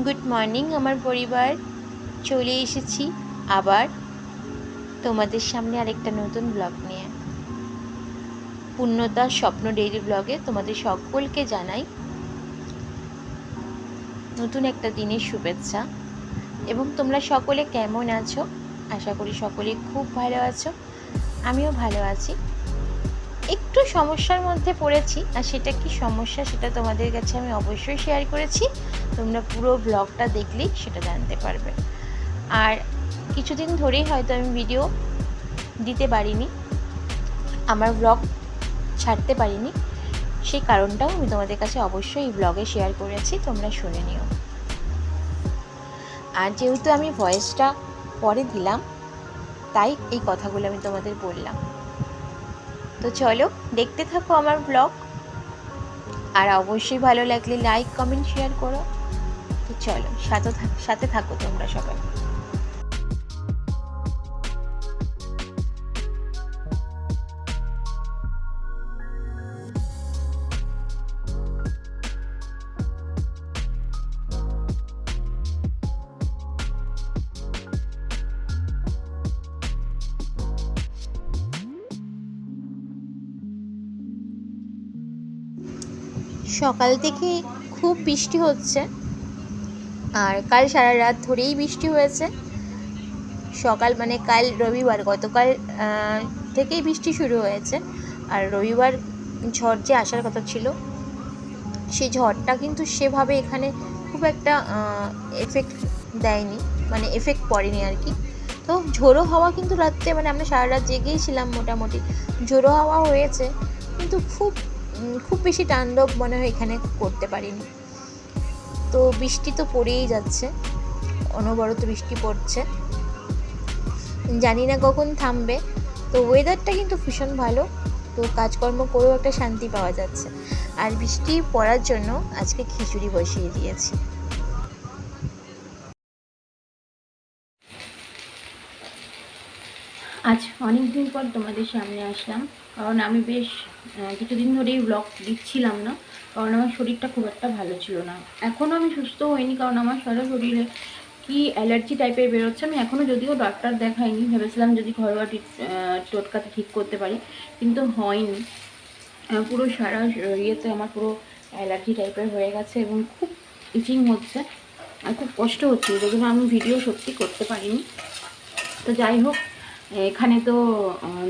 Good morning আমার পরিবার, চলে এসেছি আবার তোমাদের সামনে আরেকটা নতুন ব্লগ নিয়ে। পূর্ণতা স্বপ্ন ডেইলি ব্লগে তোমাদের সকলকে জানাই নতুন একটা দিনের শুভেচ্ছা। এবং তোমরা সকলে কেমন আছো? আশা করি সকলে খুব ভালো আছো, আমিও ভালো আছি। একটু সমস্যার মধ্যে পড়েছি, আর সেটা কি সমস্যা সেটা তোমাদের কাছে আমি অবশ্যই শেয়ার করেছি। তোমরা পুরো ব্লগটা দেখলেই সেটা জানতে পারবে। আর কিছুদিন ধরেই হয়তো আমি ভিডিও দিতে পারিনি, আমার ব্লগ ছাড়তে পারিনি, সেই কারণটাও আমি তোমাদের কাছে অবশ্যই এই ব্লগে শেয়ার করেছি, তোমরা শুনে নিও। আর যেহেতু আমি ভয়েসটা পরে দিলাম, তাই এই কথাগুলো আমি তোমাদের বললাম। তো চলো দেখতে থাকো আমার ব্লগ, আর অবশ্যই ভালো লাগলে লাইক কমেন্ট শেয়ার করো। তো চলো সাথে থাকো তোমরা সবাই। সকাল থেকে খুব বৃষ্টি হচ্ছে, আর কাল সারা রাত ধরেই বৃষ্টি হয়েছে। সকাল মানে কাল রবিবার, গতকাল থেকেই বৃষ্টি শুরু হয়েছে। আর রবিবার ঝড় যে আসার কথা ছিল, সেই ঝড়টা কিন্তু সেভাবে এখানে খুব একটা এফেক্ট দেয়নি, মানে এফেক্ট পড়েনি আর কি। তো ঝোড়ো হাওয়া কিন্তু রাত্রে, মানে আমরা সারা রাত জেগেই ছিলাম মোটামুটি, ঝোড়ো হাওয়া হয়েছে, কিন্তু খুব বেশি তাণ্ডব মনে হয় এখানে করতে পারিনি। তো বৃষ্টি তো পড়েই যাচ্ছে, অনবরত বৃষ্টি পড়ছে, জানি না কখন থামবে। তো ওয়েদারটা কিন্তু ভীষণ ভালো, তো কাজকর্ম করেও একটা শান্তি পাওয়া যাচ্ছে। আর বৃষ্টি পড়ার জন্য আজকে খিচুড়ি বসিয়ে দিয়েছি। আজ অনেক দিন পর তোমাদের সামনে আসলাম, কারণ আমি বেশ কিছুদিন ধরেই ব্লগ দিচ্ছিলাম না, কারণ আমার শরীরটা খুব একটা ভালো ছিল না। এখনও আমি সুস্থ হইনি, কারণ আমার সারা শরীরে কি অ্যালার্জি টাইপের বেরোচ্ছে। আমি এখনও যদিও ডাক্তার দেখাইনি, ভেবেছিলাম যদি ঘরোয়া টোটকাতে ঠিক করতে পারি, কিন্তু হয়নি। পুরো সারা ইয়েতে আমার পুরো অ্যালার্জি টাইপের হয়ে গেছে, এবং খুব ইচিং হচ্ছে আর খুব কষ্ট হচ্ছে, এই জন্য আমি ভিডিও সত্যি করতে পারিনি। তো যাই হোক, এখানে তো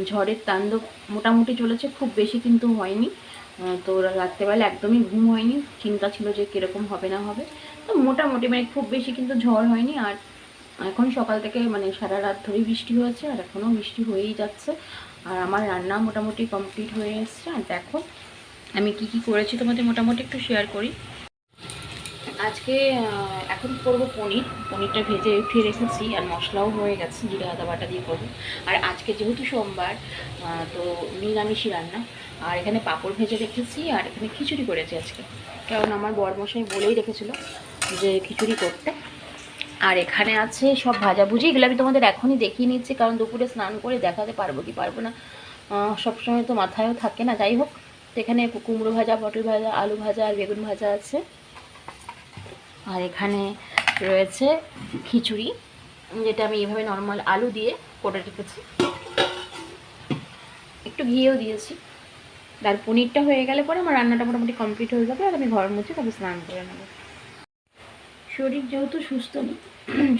ঝড়ের তাণ্ডব মোটামুটি চলেছে, খুব বেশি কিন্তু হয়নি। তো রাত্রেবেলা একদমই ঘুম হয়নি, চিন্তা ছিল যে কীরকম হবে না হবে। তো মোটামুটি মানে খুব বেশি কিন্তু ঝড় হয়নি। আর এখন সকাল থেকে মানে সারা রাত ধরেই বৃষ্টি হয়েছে, আর এখনও বৃষ্টি হয়েই যাচ্ছে। আর আমার রান্না মোটামুটি কমপ্লিট হয়ে এসছে। আর দেখো আমি কি কি করেছি তোমাদের মোটামুটি একটু শেয়ার করি। আজকে এখন করবো পনিরটা ভেজে উঠিয়ে রেখেছি, আর মশলাও হয়ে গেছে, জিরে আদা বাটা দিয়ে করবো। আর আজকে যেহেতু সোমবার, তো নিরামিষই রান্না। আর এখানে পাঁপড় ভেজে রেখেছি, আর এখানে খিচুড়ি করেছি আজকে, কারণ আমার বরমশাই বলেই রেখেছিল যে খিচুড়ি করতে। আর এখানে আছে সব ভাজাভুজি, এগুলো আমি তোমাদের এখনই দেখিয়ে নিচ্ছি, কারণ দুপুরে স্নান করে দেখাতে পারবো কি পারবো না সবসময় তো মাথায়ও থাকে না। যাই হোক, এখানে কুমড়ো ভাজা, পটল ভাজা, আলু ভাজা আর বেগুন ভাজা আছে। আর এখানে রয়েছে খিচুড়ি, যেটা আমি এইভাবে নর্মাল আলু দিয়ে করে রেখেছি, একটু ঘিয়েও দিয়েছি। আর পনিরটা হয়ে গেলে পরে আমার রান্নাটা মোটামুটি কমপ্লিট হয়ে যাবে, আর আমি ঘর মুছে তবে স্নান করে নেব। শরীর যেহেতু সুস্থ নেই,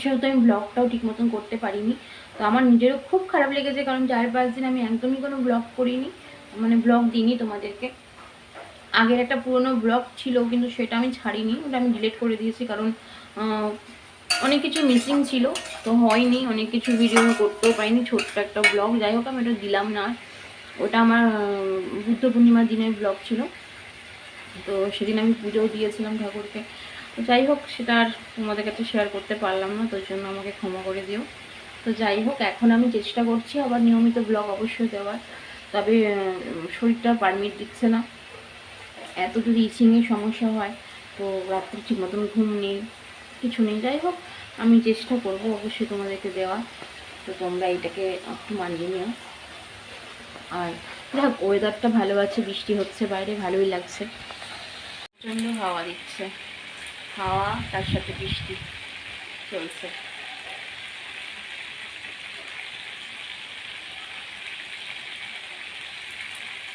সেহেতু আমি ব্লগটাও ঠিক মতন করতে পারিনি। তো আমার নিজেরও খুব খারাপ লেগেছে, কারণ 4-5 দিন আমি একদমই কোনো ব্লগ করিনি, মানে ব্লগ দিইনি তোমাদেরকে। আগের একটা পুরনো ব্লগ ছিল, কিন্তু সেটা আমি ছাড়িনি, ওটা আমি ডিলিট করে দিয়েছি, কারণ অনেক কিছু মিসিং ছিল, তো হয়নি, অনেক কিছু ভিডিও আমি করতেও পাইনি, ছোট্ট একটা ব্লগ। যাই হোক, আমি ওটা দিলাম না। ওটা আমার বুদ্ধ পূর্ণিমার দিনের ব্লগ ছিল, তো সেদিন আমি পুজোও দিয়েছিলাম ঠাকুরকে। তো যাই হোক, সেটা আর তোমাদের কাছে শেয়ার করতে পারলাম না, তো জন্য আমাকে ক্ষমা করে দিও। তো যাই হোক, এখন আমি চেষ্টা করছি আবার নিয়মিত ব্লগ অবশ্যই দেওয়ার, তবে শরীরটা পারমিট দিচ্ছে না। এত যদি ইচিংয়ের সমস্যা হয়, তো রাত্রে ঠিক মতন ঘুম নেই, কিছু নেই। যাই হোক, আমি চেষ্টা করব অবশ্যই তোমাদেরকে দেওয়া, তো তোমরা এটাকে একটু মানিয়ে নিও। আর দেখ, ওয়েদারটা ভালো আছে, বৃষ্টি হচ্ছে বাইরে, ভালোই লাগছে, প্রচণ্ড হাওয়া দিচ্ছে। হাওয়া তার সাথে বৃষ্টি চলছে।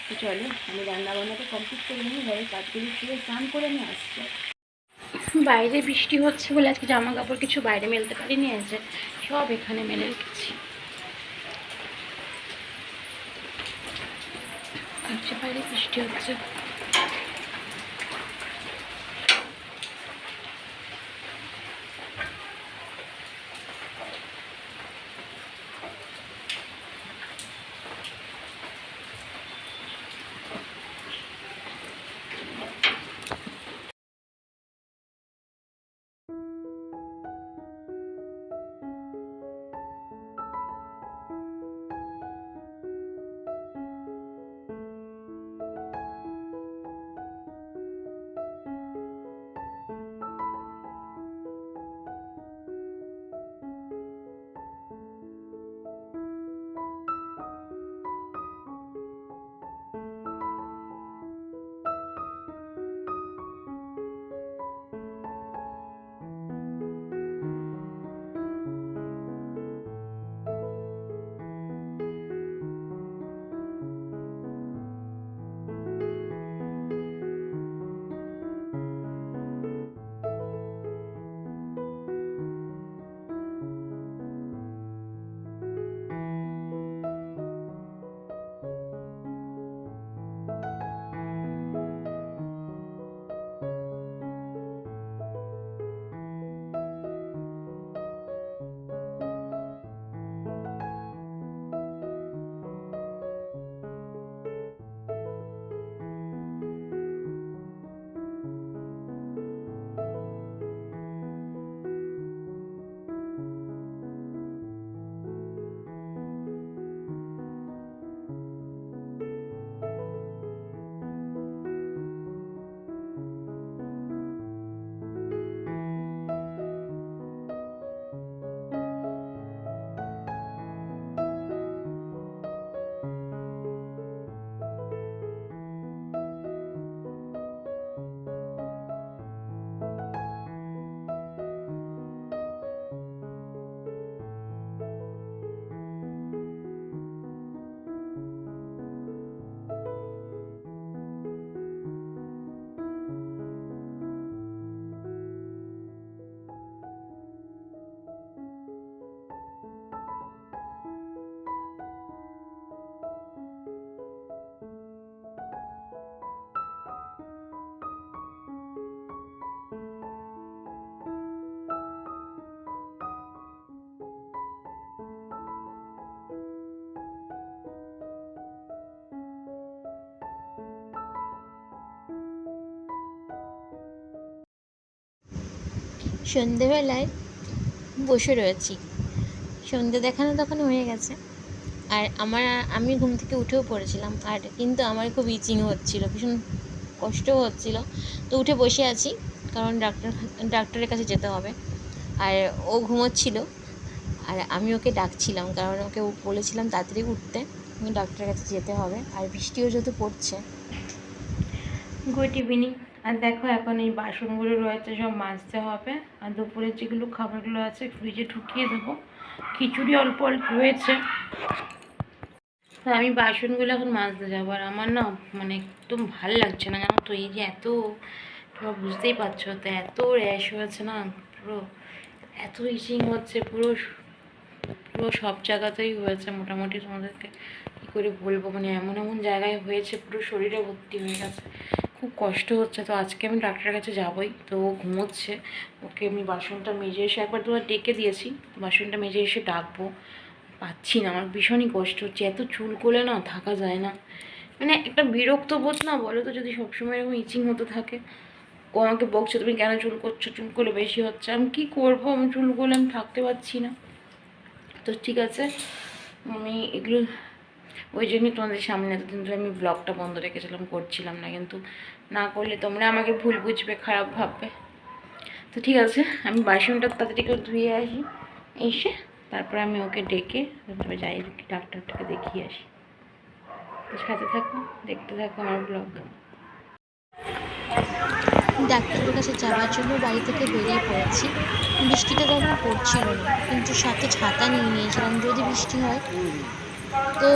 তো চলো আমি রান্না বান্নাটা কমপ্লিট করে নিই, ঘরে কাজগুলি শুয়ে স্নান করে আমি আসছি। বাইরে বৃষ্টি হচ্ছে বলে আজকে জামা কাপড় কিছু বাইরে মেলতে পারিনি, আছে সব এখানে মেলে রেখেছি। আচ্ছা বাইরে বৃষ্টি হচ্ছে। সন্ধেবেলায় বসে রয়েছি, সন্ধে দেখানো তখন হয়ে গেছে। আর আমি ঘুম থেকে উঠেও পড়েছিলাম, আর কিন্তু আমার খুব ইচিং হচ্ছিল, ভীষণ কষ্টও হচ্ছিল। তো উঠে বসে আছি, কারণ ডাক্তারের কাছে যেতে হবে। আর ও ঘুমোচ্ছিল, আর আমি ওকে ডাকছিলাম, কারণ ওকে বলেছিলাম তাড়াতাড়ি উঠতে, ডাক্তারের কাছে যেতে হবে। আর বৃষ্টিও যেহেতু পড়ছে। Good evening. আর দেখো এখন এই বাসনগুলো রয়েছে সব মাজতে হবে, আর দুপুরের যেগুলো খাবারগুলো আছে ফ্রিজে ঢুকিয়ে দেবো। খিচুড়ি অল্প অল্প রয়েছে, তো আমি বাসনগুলো এখন মাজতে যাবো। আর আমার না মানে একদম ভাল লাগছে না, জানো তো, এই যে এত, তোমরা বুঝতেই পারছো তো, এত র্যাশ হয়েছে না, পুরো এত ইচিং হচ্ছে, পুরো পুরো সব জায়গাতেই হয়েছে মোটামুটি। তোমাদেরকে কী করে বলবো, মানে এমন এমন জায়গায় হয়েছে, পুরো শরীরে ভর্তি হয়ে গেছে, খুব কষ্ট হচ্ছে। তো আজকে আমি ডাক্তারের কাছে যাবই, তো ও ঘুমোচ্ছে, ওকে আমি বাসনটা মেজে এসে একবার তোমার ডেকে দিয়েছি, বাসনটা মেজে এসে ডাকবো। পাচ্ছি না, আমার ভীষণই কষ্ট হচ্ছে, এত চুল কোলে না থাকা যায় না, মানে একটা বিরক্ত বোধ না, বলো তো, যদি সবসময় এরকম ইচিং হতে থাকে। ও আমাকে বকছে, তুমি কেন চুল করছো, চুল কোলে বেশি হচ্ছে। আমি কী করবো, আমি চুল কোলে আমি থাকতে পারছি না। তো ঠিক আছে, আমি এগুলো ওই জন্যই তোমাদের সামনে এতদিন ধরে আমি ব্লগটা বন্ধ রেখেছিলাম, করছিলাম না, কিন্তু না করলে তোমরা আমাকে ভুল বুঝবে, খারাপ ভাববে। তো ঠিক আছে, আমি বাসনটা তাড়াতাড়ি করে ধুয়ে আসি, এসে তারপরে আমি ওকে ডেকে তবে যাই ডাক্তারটাকে দেখিয়ে আসি। তো সাথে থাকো, দেখতে থাকো আমার ব্লগ। ডাক্তারের কাছে যাওয়ার জন্য বাড়ি থেকে বেরিয়ে পড়েছি। বৃষ্টিটা তখন পড়ছিল না, কিন্তু সাথে ছাতা নিয়ে নিয়েছিলাম যদি বৃষ্টি হয়। তো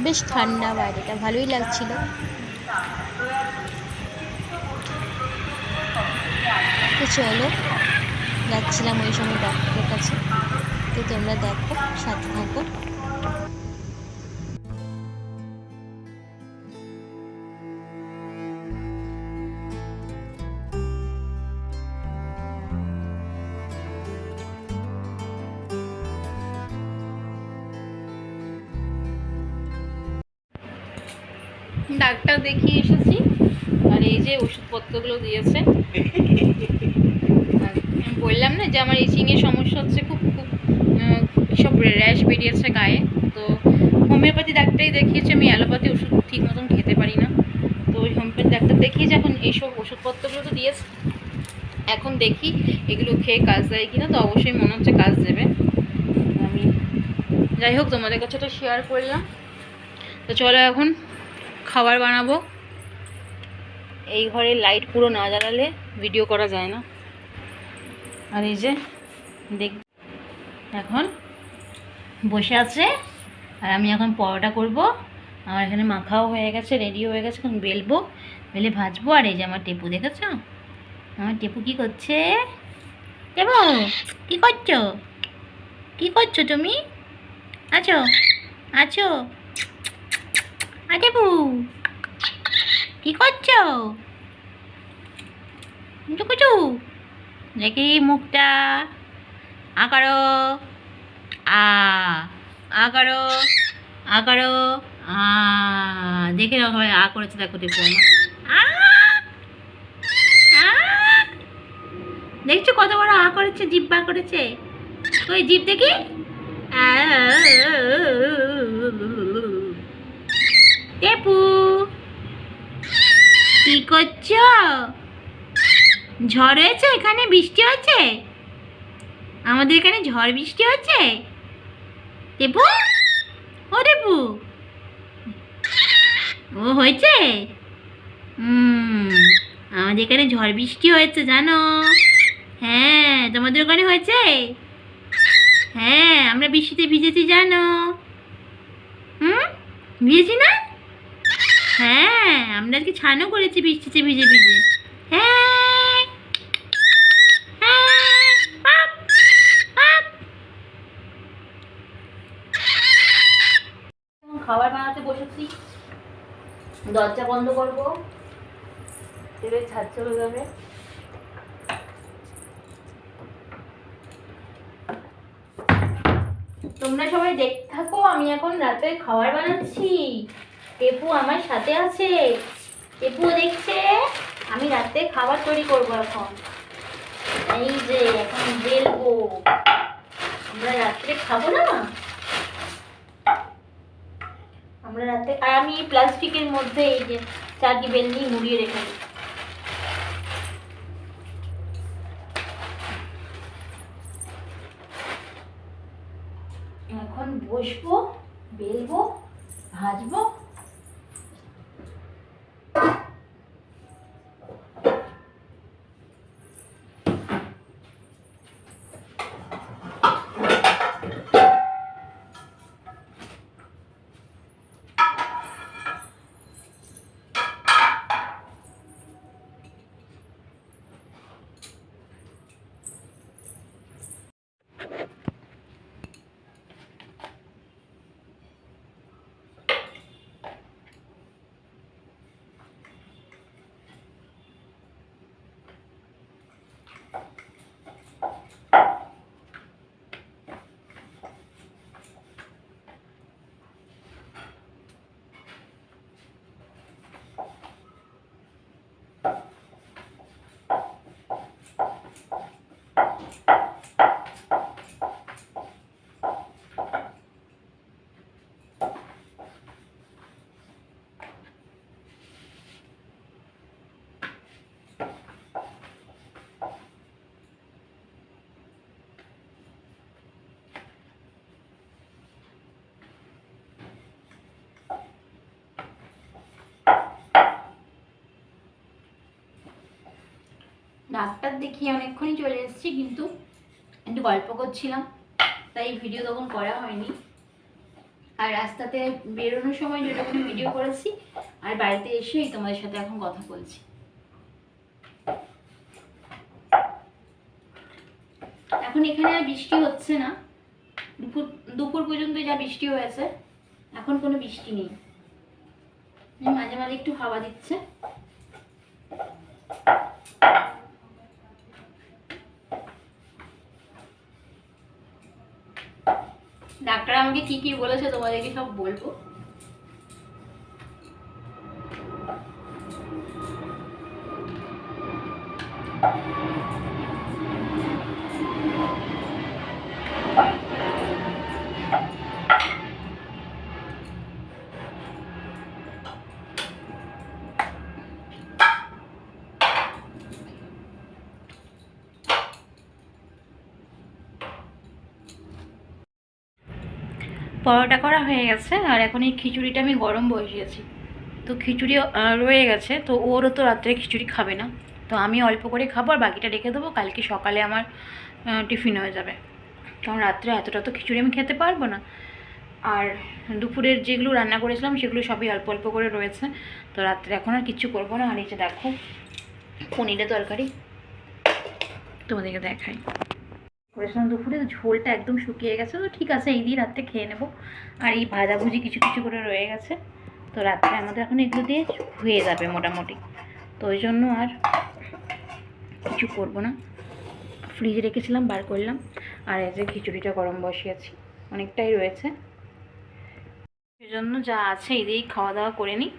বেশ ঠান্ডা, বাইরেটা ভালোই লাগছিল। তো চলো, যাচ্ছিলাম ওই সময় ডক্টরের কাছে। তো তোমরা দেখো, সাথে থাকো। ডাক্তার দেখিয়ে এসেছি, আর এই যে ওষুধপত্রগুলো দিয়েছে। আর আমি বললাম না যে আমার ইচিংয়ের সমস্যা হচ্ছে, খুব খুব সব র্যাশ বেরিয়েছে গায়ে। তো হোমিওপ্যাথি ডাক্তারই দেখিয়েছে, আমি অ্যালোপ্যাথি ওষুধ ঠিক মতন খেতে পারি না। তো ওই হোমিওপ্যাথি ডাক্তার দেখিয়েছে, এখন এইসব ওষুধপত্রগুলো তো দিয়েছে, এখন দেখি এগুলো খেয়ে কাজ দেয় কিনা। তো অবশ্যই মনে হচ্ছে কাজ দেবে। আমি যাই হোক তোমাদের কাছে তো শেয়ার করলাম। তো চলো এখন খাবার বানাবো। এই ঘরে লাইট পুরো না জ্বালালে ভিডিও করা যায় না। আর এই যে দেখ, এখন বসে আছে, আর আমি এখন পরোটা করব। আমার এখানে মাখাও হয়ে গেছে, রেডি হয়ে গেছে, এখন বেলবো, বেলে ভাজবো। আর এই যে আমার টেপু, দেখেছ আমার টেপু কি করছে? টেপু কি করছো? কি করছো তুমি? আছো আছো টেপু কি করছো? কুচু দেখি মুখটা আ করো, আ আ করো, আ করো, আ। দেখে নাও সবাই আ করেছে, দেখো টেপু আমার আ আ। দেখছো কত বড় আ করেছে, জিভ বার করেছে। ওই জিভ দেখি। আ। টেপু কি করছো? ঝড় হয়েছে এখানে, বৃষ্টি হচ্ছে, আমাদের এখানে ঝড় বৃষ্টি হচ্ছে। টেপু, ও টেপু, ও হয়েছে। আমাদের এখানে ঝড় বৃষ্টি হয়েছে জানো? হ্যাঁ, তোমাদের ওখানে হয়েছে? হ্যাঁ, আমরা বৃষ্টিতে ভিজেছি জানো? ভিজেছি না? হ্যাঁ, আমরা আজকে ছানও করেছি বৃষ্টিতে ভিজে ভিজে। হ্যাঁ, হ্যাঁ, পাপ, পাপ। খাবার বানাতে বসেছি, দরজা বন্ধ করবো, তেলের ছাদ চলে যাবে। তোমরা সবাই দেখতে থাকো, আমি এখন রাতে খাবার বানাচ্ছি। টেপু আমার সাথে আছে, টেপুও দেখছে। আমি রাতে খাবার তৈরি করবো এখন। এই যে এখন বেলবো, আমরা রাত্রে খাবো না আমরা রাতে। আর আমি এই প্লাস্টিকের মধ্যে এই যে চারটি বেলনি মুড়িয়ে রেখে দিই। এখন বসবো, বেলবো, ভাজবো। ডাক্তার দেখিয়ে অনেকক্ষণই চলে এসেছি, কিন্তু একটু গল্প করছিলাম, তাই ভিডিও তখন করা হয়নি। আর রাস্তাতে বেরোনোর সময় যেটুকুনি ভিডিও করেছি, আর বাড়িতে এসেই তোমাদের সাথে এখন কথা বলছি। এখন এখানে আর বৃষ্টি হচ্ছে না, দুপুর পর্যন্ত যা বৃষ্টি হয়েছে, এখন কোনো বৃষ্টি নেই। মাঝে মাঝে একটু হাওয়া দিচ্ছে। ডাক্তার আমাকে কি কি বলেছে তোমাদেরকে সব বলবো। পরোটা করা হয়ে গেছে, আর এখন এই খিচুড়িটা আমি গরম বসিয়েছি। তো খিচুড়ি রয়ে গেছে, তো ওরও তো রাত্রে খিচুড়ি খাবে না, তো আমি অল্প করে খাবো আর বাকিটা রেখে দেবো, কালকে সকালে আমার টিফিন হয়ে যাবে। কারণ রাত্রে এতটা তো খিচুড়ি আমি খেতে পারবো না। আর দুপুরের যেগুলো রান্না করেছিলাম সেগুলো সবই অল্প অল্প করে রয়েছে, তো রাত্রে এখন আর কিচ্ছু করবো না। আর এই যে দেখো পনিরের তরকারি তোমাদেরকে দেখাই করেছিলাম দুপুরে, ঝোলটা একদম শুকিয়ে গেছে, তো ঠিক আছে এই দিয়ে রাত্রে খেয়ে নেবো। আর এই ভাজাভুজি কিছু কিছু করে রয়ে গেছে, তো রাত্রে আমাদের এখন এগুলো দিয়ে হয়ে যাবে মোটামুটি, তো ওই জন্য আর কিছু করবো না। ফ্রিজে রেখেছিলাম, বার করলাম। আর এই যে খিচুড়িটা গরম বসিয়েছি, অনেকটাই রয়েছে, সেজন্য যা আছে এই দিয়েই খাওয়া দাওয়া করে নিই।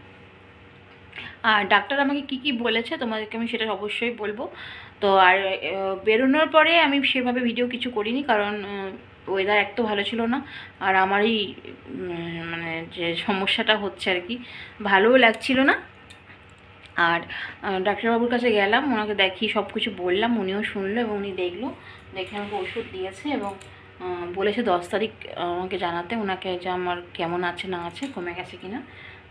আর ডাক্তার আমাকে কি কি বলেছে তোমাদেরকে আমি সেটা অবশ্যই বলবো। তো আর বেরোনোর পরে আমি সেভাবে ভিডিও কিছু করিনি, কারণ ওয়েদার এক তো ভালো ছিল না, আর আমারই মানে যে সমস্যাটা হচ্ছে আর কি, ভালোও লাগছিল না। আর ডাক্তারবাবুর কাছে গেলাম, ওনাকে দেখিয়ে সব কিছু বললাম, উনিও শুনলো এবং উনি দেখলো, দেখে আমাকে ওষুধ দিয়েছে এবং বলেছে 10 তারিখ আমাকে জানাতে ওনাকে যে আমার কেমন আছে না আছে, কমে গেছে কিনা।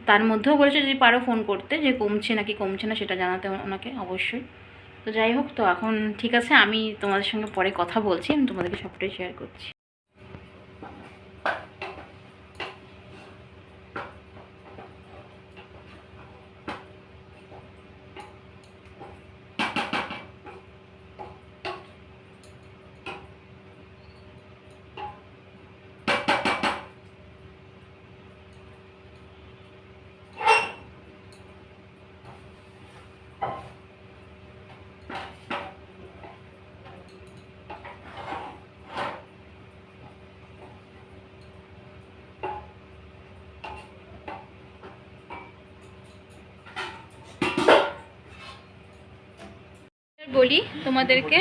তার মধ্যেও বলেছে যদি পারো ফোন করতে, যে কমছে নাকি কমছে না সেটা জানাতে ওনাকে অবশ্যই। তো যাই হোক, তো এখন ঠিক আছে, আমি তোমাদের সঙ্গে পরে কথা বলছি, আমি তোমাদেরকে সবটাই শেয়ার করছি। বলি তোমাদেরকে,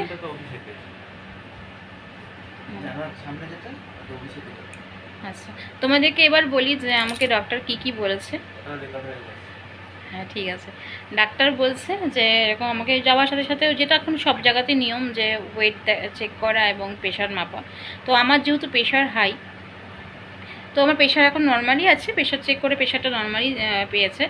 আচ্ছা তোমাদেরকে এবার বলি যে আমাকে ডক্টর কি কি বলেছে। হ্যাঁ ঠিক আছে, ডাক্তার বলছে যে এরকম আমাকে যাওয়ার সাথে সাথে, যেটা এখন সব জায়গাতে নিয়ম, যে ওয়েট চেক করা এবং প্রেশার মাপা। তো আমার যেহেতু প্রেশার হাই, তো আমার প্রেশার এখন নর্মালি আছে, প্রেশার চেক করে প্রেশারটা নর্মালি পেয়েছে,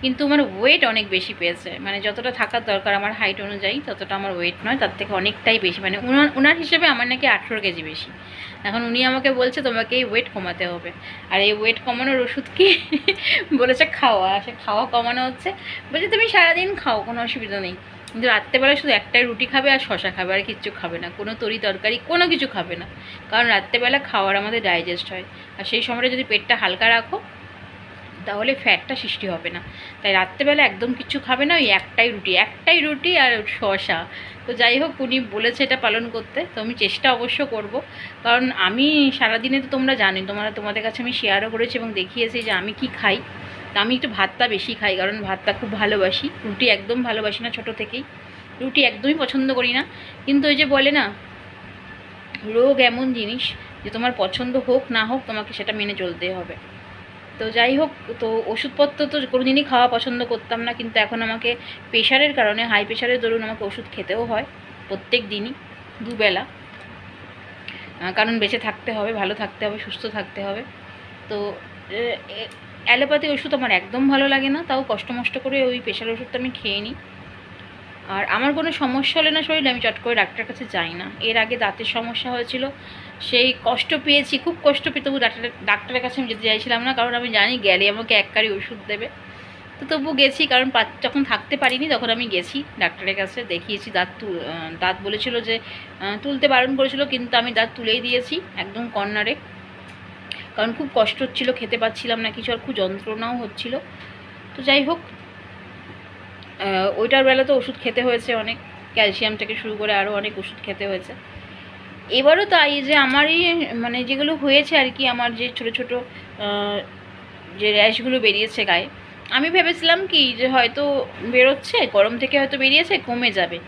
কিন্তু আমার ওয়েট অনেক বেশি পেয়েছে, মানে যতটা থাকার দরকার আমার হাইট অনুযায়ী ততটা আমার ওয়েট নয়, তার থেকে অনেকটাই বেশি, মানে ওনার হিসেবে আমার নাকি 18 কেজি বেশি। এখন উনি আমাকে বলছে তোমাকে এই ওয়েট কমাতে হবে, আর এই ওয়েট কমানোর ওষুধ কি বলেছে খাওয়া, সে খাওয়া কমানো হচ্ছে, বলছে তুমি সারাদিন খাও কোনো অসুবিধা নেই, কিন্তু রাত্রেবেলা শুধু একটাই রুটি খাবে আর শশা খাবে, আর কিচ্ছু খাবে না, কোনো তরি তরকারি কোনো কিছু খাবে না, কারণ রাত্রেবেলা খাওয়ার আমাদের ডাইজেস্ট হয়, আর সেই সময়টা যদি পেটটা হালকা রাখো তাহলে ফ্যাটটা সৃষ্টি হবে না। তাই রাত্রেবেলা একদম কিছু খাবে না, ওই একটাই রুটি আর শসা। তো যাই হোক, উনি বলেছে এটা পালন করতে, তো আমি চেষ্টা অবশ্য করব, কারণ আমি সারাদিনে তো তোমরা জানি, তোমাদের কাছে আমি শেয়ারও করেছি এবং দেখিয়েছি যে আমি কি খাই। তা আমি একটু ভাতটা বেশি খাই, কারণ ভাতটা খুব ভালোবাসি, রুটি একদম ভালোবাসি না, ছোটো থেকেই রুটি একদমই পছন্দ করি না। কিন্তু ওই যে বলে না, রোগ এমন জিনিস যে তোমার পছন্দ হোক না হোক তোমাকে সেটা মেনে চলতেই হবে। তো যাই হোক, তো ওষুধপত্র তো কোনোদিনই খাওয়া পছন্দ করতাম না, কিন্তু এখন আমাকে প্রেশারের কারণে, হাই প্রেশারের দরুন আমাকে ওষুধ খেতেও হয় প্রত্যেক দিনই, দুবেলা, কারণ বেঁচে থাকতে হবে, ভালো থাকতে হবে, সুস্থ থাকতে হবে। তো অ্যালোপ্যাথি ওষুধ আমার একদম ভালো লাগে না, তাও কষ্ট মষ্ট করে ওই প্রেশার ওষুধটা আমি খেয়ে নিই। আর আমার কোনো সমস্যা হলে না শরীরে আমি চট করে ডাক্তারের কাছে যাই না। এর আগে দাঁতের সমস্যা হয়েছিল, সেই কষ্ট পেয়েছি, খুব কষ্ট পেয়ে, তবু ডাক্তারের কাছে আমি যেতে চাইছিলাম না, কারণ আমি জানি গেলে আমাকে এক কারি ওষুধ দেবে। তো তবু গেছি, কারণ যখন থাকতে পারিনি তখন আমি গেছি ডাক্তারের কাছে, দেখিয়েছি। দাঁত বলেছিল যে তুলতে বারণ করেছিল, কিন্তু আমি দাঁত তুলেই দিয়েছি একদম কর্নারে, কারণ খুব কষ্ট হচ্ছিলো, খেতে পাচ্ছিলাম না কিছু, আর খুব যন্ত্রণাও হচ্ছিল। তো যাই হোক, ওইটার বেলা তো ওষুধ খেতে হয়েছে অনেক, ক্যালসিয়াম থেকে শুরু করে আরও অনেক ওষুধ খেতে হয়েছে। এবারও তাই, যে আমারই মানে যেগুলো হয়েছে আর কি, আমার যে ছোট ছোট যে র্যাশগুলো বেরিয়েছে গায়ে, আমি ভেবেছিলাম কি যে হয়তো বেরোচ্ছে, গরম থেকে হয়তো বেরিয়েছে, কমে যাবে।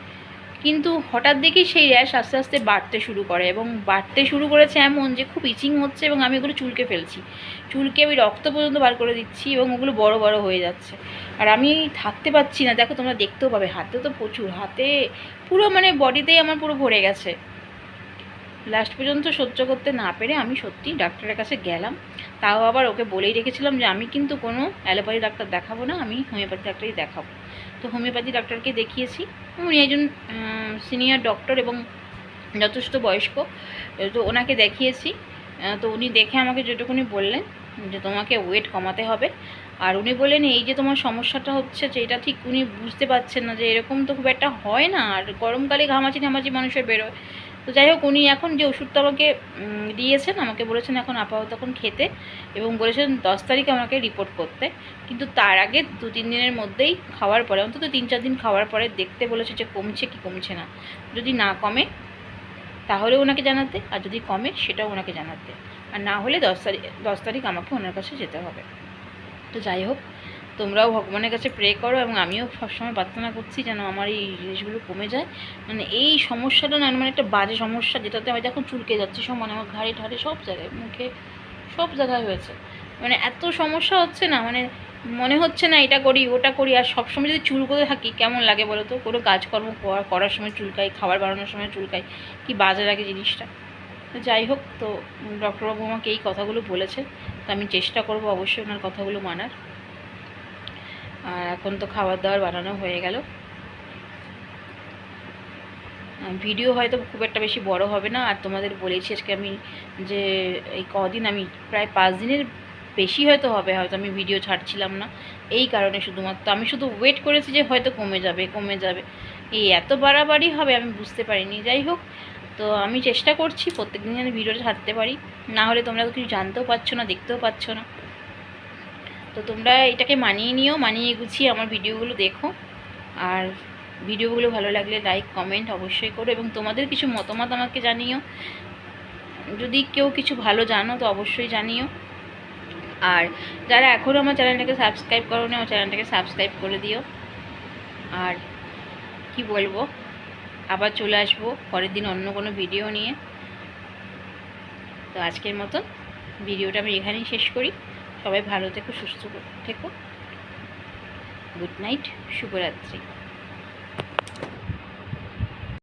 কিন্তু হঠাৎ দেখি সেই র্যাশ আস্তে আস্তে বাড়তে শুরু করে, এবং বাড়তে শুরু করেছে এমন যে খুব ইচিং হচ্ছে, এবং আমি ওগুলো চুলকে ফেলছি, চুলকে আমি রক্ত পর্যন্ত বার করে দিচ্ছি, এবং ওগুলো বড় বড় হয়ে যাচ্ছে। আর আমি থাকতে পারছি না, দেখো তোমরা দেখতেও পাবে, হাতে তো প্রচুর, হাতে পুরো মানে বডিতেই আমার পুরো ভরে গেছে। লাস্ট পর্যন্ত সহ্য করতে না পেরে আমি সত্যি ডাক্তারের কাছে গেলাম। তাও আবার ওকে বলেই রেখেছিলাম যে আমি কিন্তু কোনো অ্যালোপ্যাথি ডাক্তার দেখাবো না, আমি হোমিওপ্যাথি ডাক্তারই দেখাবো। তো হোমিওপ্যাথি ডাক্তারকে দেখিয়েছি। উনি একজন সিনিয়র ডক্টর এবং যথেষ্ট বয়স্ক, তো ওনাকে দেখিয়েছি। তো উনি দেখে আমাকে যেটুকুনি বললেন যে তোমাকে ওয়েট কমাতে হবে। আর উনি বললেন এই যে তোমার সমস্যাটা হচ্ছে, যে এটা ঠিক উনি বুঝতে পারছেন না যে এরকম তো খুব একটা হয় না, আর গরমকালে ঘামাচি মানুষের বেরোয়। তো যাই হোক, উনি এখন যে ওষুধটা আমাকে দিয়েছেন, আমাকে বলেছেন এখন আপাতত এখন খেতে, এবং বলেছেন 10 তারিখে আমাকে রিপোর্ট করতে। কিন্তু তার আগে 2-3 দিনের মধ্যেই খাওয়ার পরে, অন্তত 3-4 দিন খাওয়ার পরে দেখতে বলেছে যে কমছে কি কমছে না। যদি না কমে তাহলে ওনাকে জানাতে, আর যদি কমে সেটাও ওনাকে জানাতে, আর না হলে 10 তারিখ আমাকে ওনার কাছে যেতে হবে। তো যাই হোক, তোমরাও ভগবানের কাছে প্রে করো, এবং আমিও সবসময় প্রার্থনা করছি যেন আমার এই জিনিসগুলো কমে যায়। মানে এই সমস্যাটা না, মানে একটা বাজে সমস্যা, যেটাতে আমি এখন চুলকে যাচ্ছি সমানে, আমার ঘাড়ে ঠাড়ে সব জায়গায়, মুখে সব জায়গায় হয়েছে। মানে এত সমস্যা হচ্ছে না, মানে মনে হচ্ছে না এটা করি ওটা করি, আর সবসময় যদি চুলকোতে থাকি কেমন লাগে বলো তো? কোনো কাজকর্ম করার সময় চুলকাই, খাবার বানানোর সময় চুলকাই, কি বাজে লাগে জিনিসটা। তো যাই হোক, তো ডক্টরবাবু আমাকে এই কথাগুলো বলেছে, তো আমি চেষ্টা করব অবশ্যই ওনার কথাগুলো মানার। আর এখন তো খাবার দাবার বানানো হয়ে গেল। ভিডিও হয়তো খুব একটা বেশি বড় হবে না, আর তোমাদের বলেছি আজকে আমি যে এই কদিন আমি প্রায় 5 দিনের বেশি হয়তো হবে, হয়তো আমি ভিডিও ছাড়ছিলাম না, এই কারণে শুধুমাত্র আমি শুধু ওয়েট করেছি যে হয়তো কমে যাবে কমে যাবে, এই এত বাড়াবাড়ি হবে আমি বুঝতে পারিনি। যাই হোক, তো আমি চেষ্টা করছি প্রত্যেকদিন যেন ভিডিওটা ছাড়তে পারি, না হলে তোমরা তো কিছু জানতেও পারছো না, দেখতেও পাচ্ছ না। তো তোমরা এটাকে মানিয়ে নিও, মানিয়ে গুছিয়ে আমার ভিডিওগুলো দেখো, আর ভিডিওগুলো ভালো লাগলে লাইক কমেন্ট অবশ্যই করো, এবং তোমাদের কিছু মতামত আমাকে জানিও। যদি কেউ কিছু ভালো জানো তো অবশ্যই জানিও। আর যারা এখনও আমার চ্যানেলটাকে সাবস্ক্রাইব করোনি, আমার চ্যানেলটাকে সাবস্ক্রাইব করে দিও। আর কি বলবো, আবার চলে আসবো পরের দিন অন্য কোনো ভিডিও নিয়ে। তো আজকের মতন ভিডিওটা আমি এখানেই শেষ করি। সবাই ভালো থেকো, সুস্থ থেকো। গুড নাইট, শুভরাত্রি।